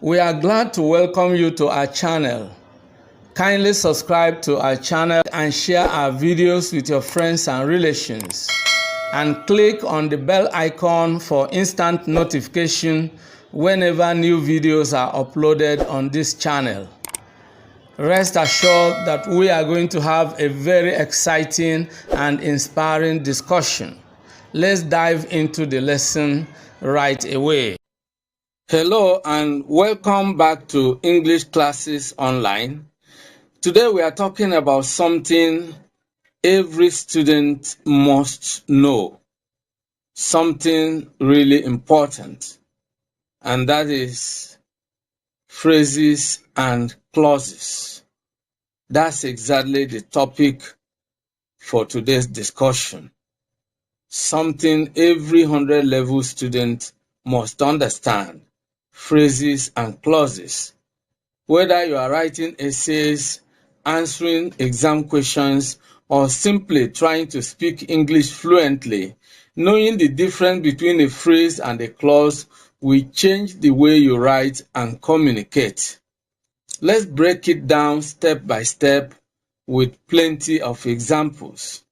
We are glad to welcome you to our channel. Kindly subscribe to our channel and share our videos with your friends and relations. And click on the bell icon for instant notification whenever new videos are uploaded on this channel. Rest assured that we are going to have a very exciting and inspiring discussion. Let's dive into the lesson right away. Hello and welcome back to English Classes Online. Today we are talking about something every student must know, something really important, and that is phrases and clauses. That's exactly the topic for today's discussion. Something every 100-level student must understand. Phrases and clauses. Whether you are writing essays, answering exam questions, or simply trying to speak English fluently, knowing the difference between a phrase and a clause will change the way you write and communicate. Let's break it down step by step with plenty of examples.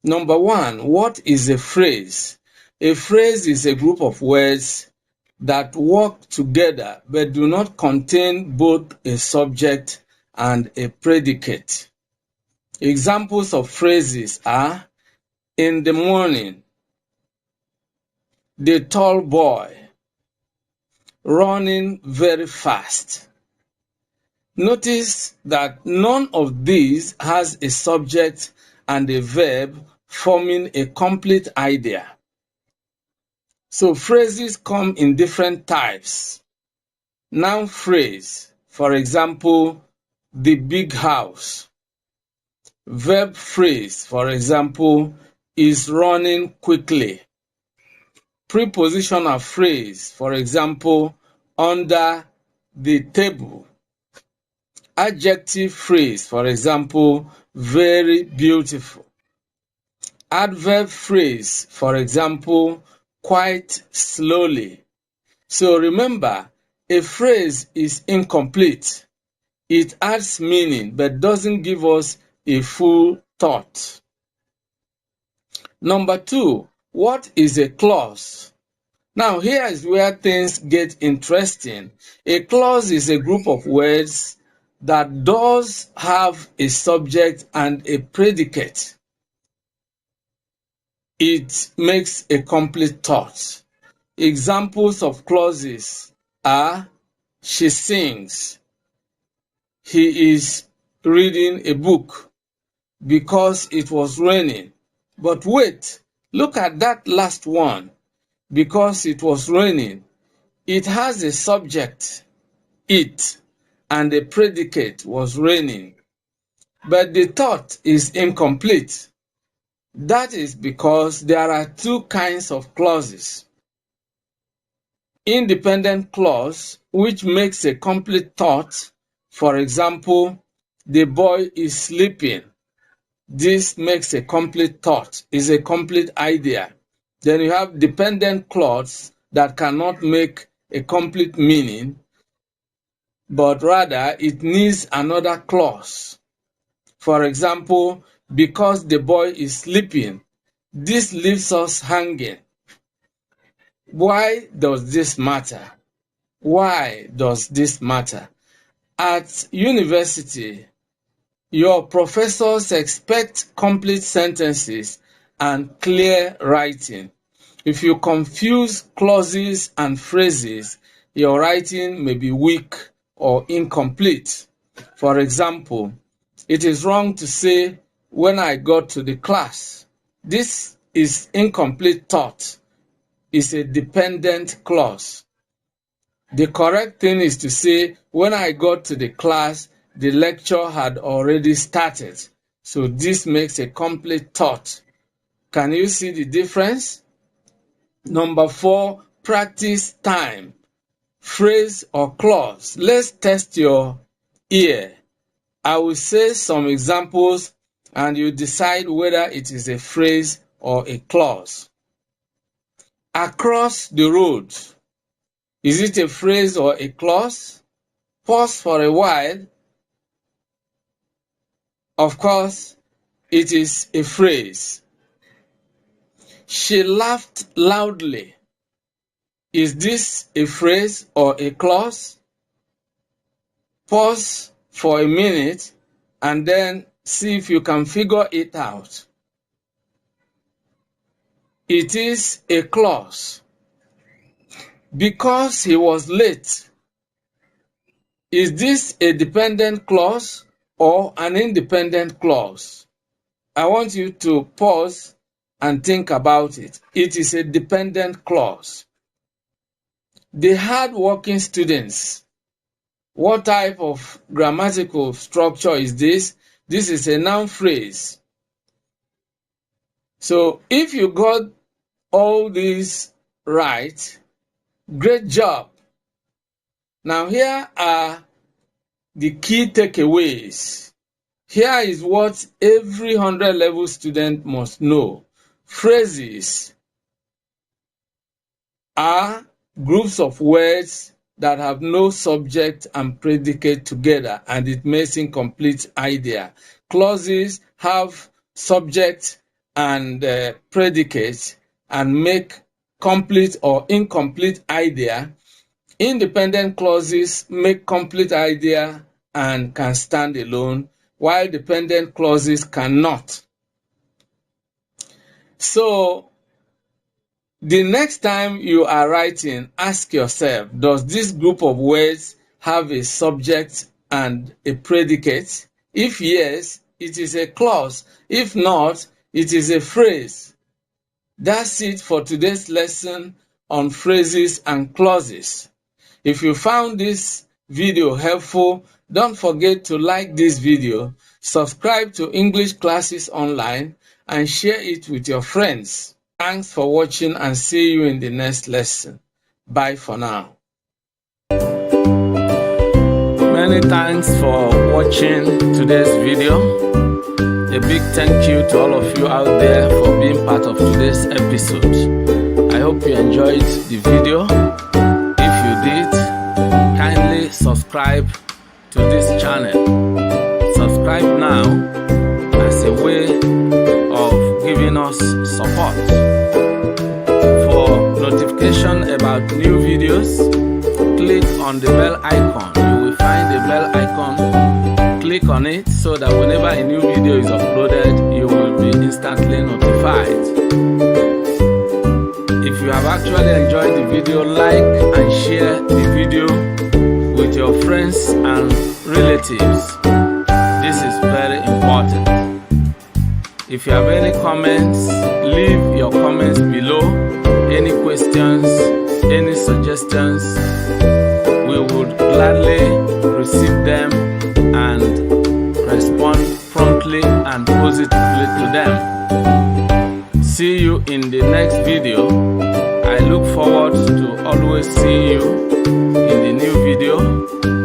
Number one, what is a phrase? A phrase is a group of words that work together but do not contain both a subject and a predicate. Examples of phrases are in the morning, the tall boy, running very fast. Notice that none of these has a subject and a verb forming a complete idea. So phrases come in different types. Noun phrase, for example, the big house. Verb phrase, for example, is running quickly. Prepositional phrase, for example, under the table. Adjective phrase, for example, very beautiful. Adverb phrase, for example, quite slowly. So remember, a phrase is incomplete. It adds meaning but doesn't give us a full thought. Number two, what is a clause? Now here is where things get interesting. A clause is a group of words that does have a subject and a predicate. It makes a complete thought. Examples of clauses are she sings, he is reading a book because it was raining. But wait, look at that last one. Because it was raining. It has a subject, it, and a predicate was raining. But the thought is incomplete. That is because there are two kinds of clauses. Independent clause, which makes a complete thought. For example, the boy is sleeping. This makes a complete thought, is a complete idea. Then you have dependent clause that cannot make a complete meaning, but rather it needs another clause. For example, because the boy is sleeping, this leaves us hanging. Why does this matter? Why does this matter? At university, your professors expect complete sentences and clear writing. If you confuse clauses and phrases, your writing may be weak or incomplete. For example, it is wrong to say, when I got to the class. This is incomplete thought. It's a dependent clause. The correct thing is to say, when I got to the class, the lecture had already started. So this makes a complete thought. Can you see the difference? Number four, practice time. Phrase or clause. Let's test your ear. I will say some examples and you decide whether it is a phrase or a clause. Across the road. Is it a phrase or a clause? Pause for a while. Of course, it is a phrase. She laughed loudly. Is this a phrase or a clause? Pause for a minute and then see if you can figure it out. It is a clause. Because he was late. Is this a dependent clause or an independent clause? I want you to pause and think about it. It is a dependent clause. The hard-working students. What type of grammatical structure is this? This is a noun phrase. So if you got all these right, great job. Now here are the key takeaways. Here is what every 100 level student must know. Phrases are groups of words that have no subject and predicate together, and it makes incomplete idea. Clauses have subject and predicate and make complete or incomplete idea. Independent clauses make complete idea and can stand alone, while dependent clauses cannot. So, the next time you are writing, ask yourself, does this group of words have a subject and a predicate? If yes, it is a clause. If not, it is a phrase. That's it for today's lesson on phrases and clauses. If you found this video helpful, don't forget to like this video, subscribe to English Classes Online, and share it with your friends. Thanks for watching and see you in the next lesson. Bye for now. Many thanks for watching today's video. A big thank you to all of you out there for being part of today's episode. I hope you enjoyed the video. If you did, kindly subscribe to this channel. Subscribe now as a way of giving us support. For notification about new videos, click on the bell icon. You will find the bell icon. Click on it so that whenever a new video is uploaded, you will be instantly notified. If you have actually enjoyed the video, like and share the video with your friends and relatives. This is very important. If you have any comments, leave your comments below. Any questions, any suggestions, we would gladly receive them and respond promptly and positively to them. See you in the next video. I look forward to always seeing you in the new video.